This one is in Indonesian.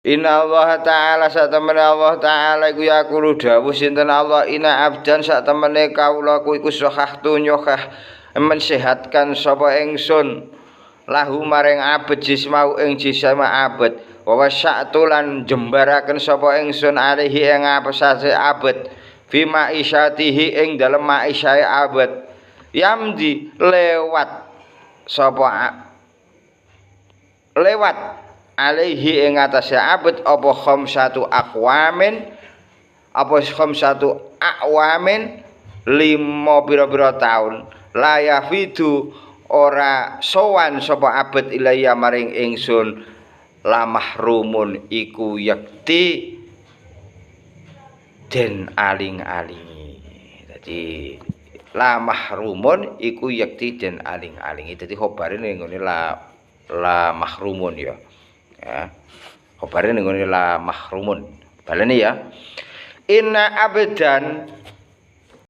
Inna Allah Ta'ala satamene Allah Ta'ala iku yaqulu dawuh sinten Allah ina abdan satamene kawula iku sahahtu nyokah mensehatkan sapa ingsun lahu maring abet jismau ing jisma abet wa wasya'tu lan jembaraken sapa ingsun alihi ing apesase abet fi ma'isyatihi ing dalem ma'isahe abet yamdi lewat alaihi ing atase abet apa khamsatu aqwamin apa khamsatu aqwamin 5 pira-pira taun la yafidu ora sowan sapa abet ilaya maring ingsun la mahrumun iku yakti den aling-alingi. Dadi la mahrumun iku yakti den aling-alingi. Dadi khobare ning ngene la mahrumun ya. Ya. Khobare ning ngene la mahrumun. Baleni ya. Inna abdan